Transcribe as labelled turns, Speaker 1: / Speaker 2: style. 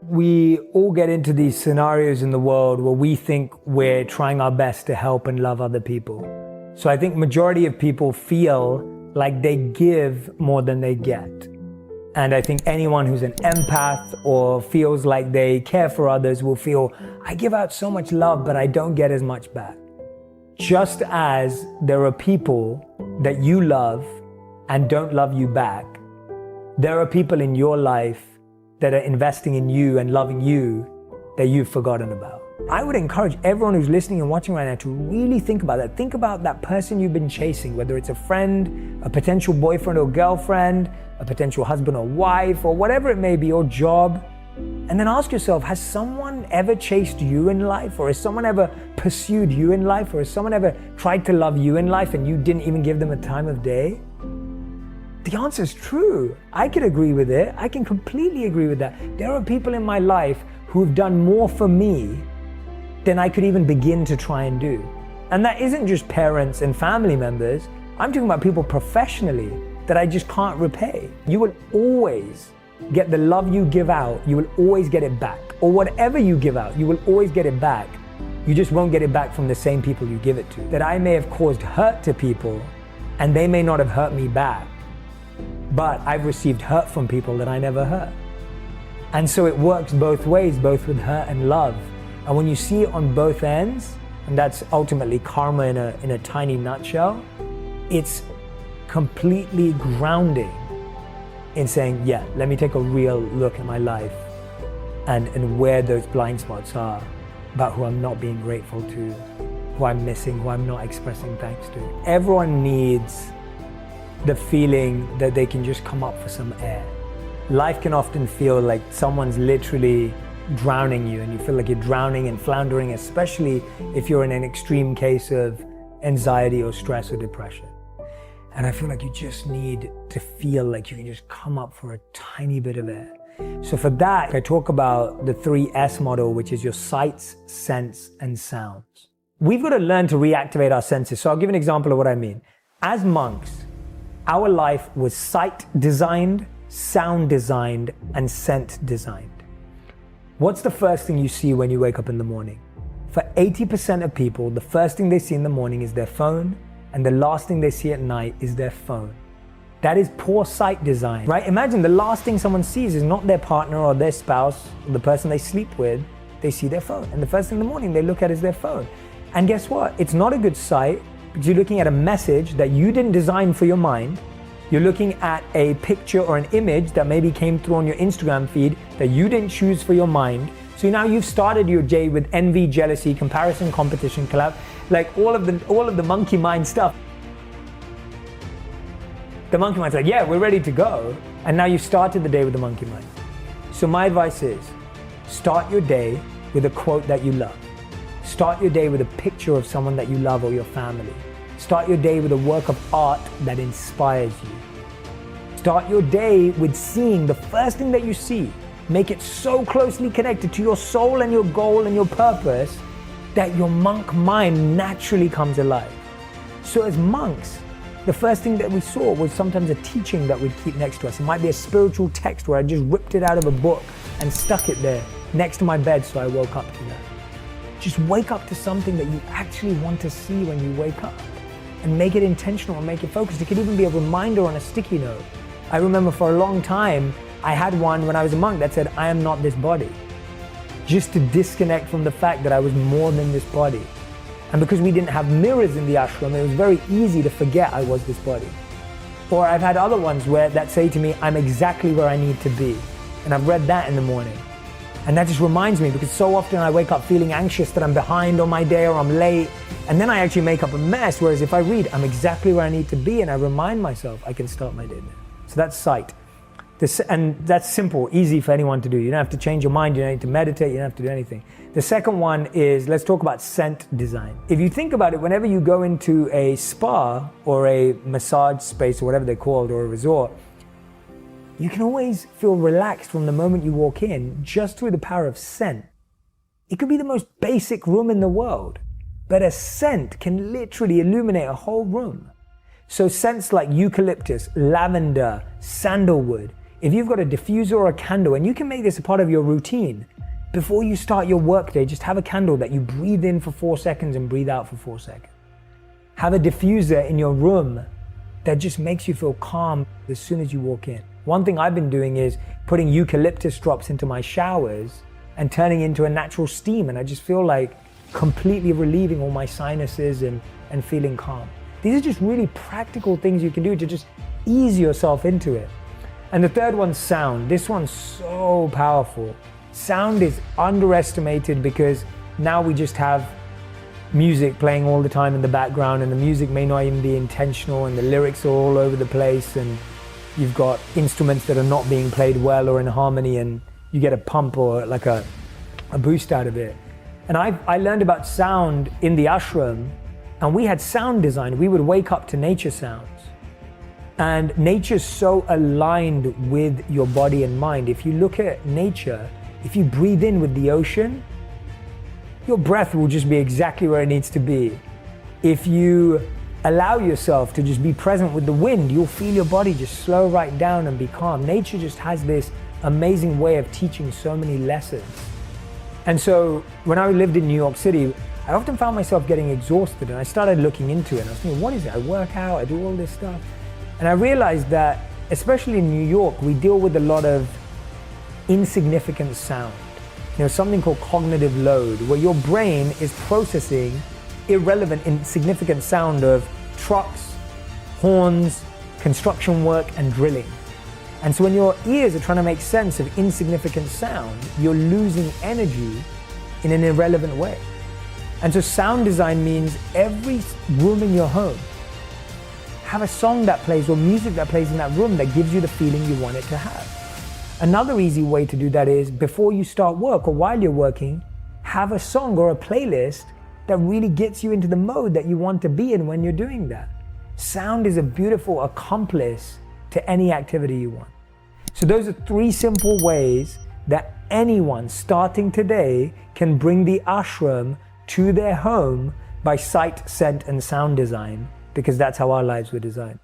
Speaker 1: We all get into these scenarios in the world where we think we're trying our best to help and love other people. So I think majority of people feel like they give more than they get. And I think anyone who's an empath or feels like they care for others will feel, I give out so much love, but I don't get as much back. Just as there are people that you love and don't love you back, there are people in your life that are investing in you and loving you that you've forgotten about. I would encourage everyone who's listening and watching right now to really think about that. Think about that person you've been chasing, whether it's a friend, a potential boyfriend or girlfriend, a potential husband or wife, or whatever it may be, or job. And then ask yourself, has someone ever chased you in life? Or has someone ever pursued you in life? Or has someone ever tried to love you in life and you didn't even give them a time of day? The answer is true. I can agree with it. I can completely agree with that. There are people in my life who have done more for me than I could even begin to try and do. And that isn't just parents and family members. I'm talking about people professionally that I just can't repay. You will always get the love you give out. You will always get it back. Or whatever you give out, you will always get it back. You just won't get it back from the same people you give it to. That I may have caused hurt to people and they may not have hurt me back, but I've received hurt from people that I never hurt. And so it works both ways, both with hurt and love. And when you see it on both ends, and that's ultimately karma in a tiny nutshell, it's completely grounding in saying, yeah, let me take a real look at my life and where those blind spots are about who I'm not being grateful to, who I'm missing, who I'm not expressing thanks to. Everyone needs the feeling that they can just come up for some air. Life can often feel like someone's literally drowning you and you feel like you're drowning and floundering, especially if you're in an extreme case of anxiety or stress or depression. And I feel like you just need to feel like you can just come up for a tiny bit of air. So for that, I talk about the 3S model, which is your sights, sense, and sounds. We've got to learn to reactivate our senses. So I'll give an example of what I mean. As monks, our life was sight designed, sound designed, and scent designed. What's the first thing you see when you wake up in the morning? For 80% of people, the first thing they see in the morning is their phone, and the last thing they see at night is their phone. That is poor sight design, right? Imagine the last thing someone sees is not their partner or their spouse, or the person they sleep with, they see their phone. And the first thing in the morning they look at is their phone. And guess what? It's not a good sight because you're looking at a message that you didn't design for your mind. You're looking at a picture or an image that maybe came through on your Instagram feed that you didn't choose for your mind. So now you've started your day with envy, jealousy, comparison, competition, collab, like all of the monkey mind stuff. The monkey mind's like, yeah, we're ready to go. And now you've started the day with the monkey mind. So my advice is, start your day with a quote that you love. Start your day with a picture of someone that you love or your family. Start your day with a work of art that inspires you. Start your day with seeing the first thing that you see. Make it so closely connected to your soul and your goal and your purpose that your monk mind naturally comes alive. So as monks, the first thing that we saw was sometimes a teaching that we'd keep next to us. It might be a spiritual text where I just ripped it out of a book and stuck it there next to my bed so I woke up to that. Just wake up to something that you actually want to see when you wake up and make it intentional and make it focused. It could even be a reminder on a sticky note. I remember for a long time, I had one when I was a monk that said, I am not this body. Just to disconnect from the fact that I was more than this body. And because we didn't have mirrors in the ashram, it was very easy to forget I was this body. Or I've had other ones that say to me, I'm exactly where I need to be. And I've read that in the morning. And that just reminds me, because so often I wake up feeling anxious that I'm behind on my day or I'm late. And then I actually make up a mess. Whereas if I read, I'm exactly where I need to be, and I remind myself I can start my day there. So that's sight. And that's simple, easy for anyone to do. You don't have to change your mind, you don't need to meditate, you don't have to do anything. The second one is, let's talk about scent design. If you think about it, whenever you go into a spa or a massage space or whatever they're called, or a resort, you can always feel relaxed from the moment you walk in just through the power of scent. It could be the most basic room in the world, but a scent can literally illuminate a whole room. So scents like eucalyptus, lavender, sandalwood, if you've got a diffuser or a candle, and you can make this a part of your routine, before you start your workday, just have a candle that you breathe in for 4 seconds and breathe out for 4 seconds. Have a diffuser in your room that just makes you feel calm as soon as you walk in. One thing I've been doing is putting eucalyptus drops into my showers and turning into a natural steam, and I just feel like completely relieving all my sinuses and feeling calm. These are just really practical things you can do to just ease yourself into it. And the third one's sound. This one's so powerful. Sound is underestimated because now we just have music playing all the time in the background, and the music may not even be intentional, and the lyrics are all over the place, and you've got instruments that are not being played well or in harmony, and you get a pump or like a boost out of it. And I learned about sound in the ashram, and we had sound design. We would wake up to nature sounds. And nature's so aligned with your body and mind. If you look at nature, if you breathe in with the ocean, your breath will just be exactly where it needs to be. If you allow yourself to just be present with the wind, you'll feel your body just slow right down and be calm. Nature just has this amazing way of teaching so many lessons. And so when I lived in New York City, I often found myself getting exhausted, and I started looking into it. And I was thinking, what is it? I work out, I do all this stuff. And I realized that, especially in New York, we deal with a lot of insignificant sound. Something called cognitive load, where your brain is processing irrelevant, insignificant sound of trucks, horns, construction work, and drilling. And so when your ears are trying to make sense of insignificant sound, you're losing energy in an irrelevant way. And so sound design means every room in your home, have a song that plays or music that plays in that room that gives you the feeling you want it to have. Another easy way to do that is before you start work or while you're working, have a song or a playlist that really gets you into the mode that you want to be in when you're doing that. Sound is a beautiful accomplice to any activity you want. So those are 3 simple ways that anyone starting today can bring the ashram to their home by sight, scent, and sound design, because that's how our lives were designed.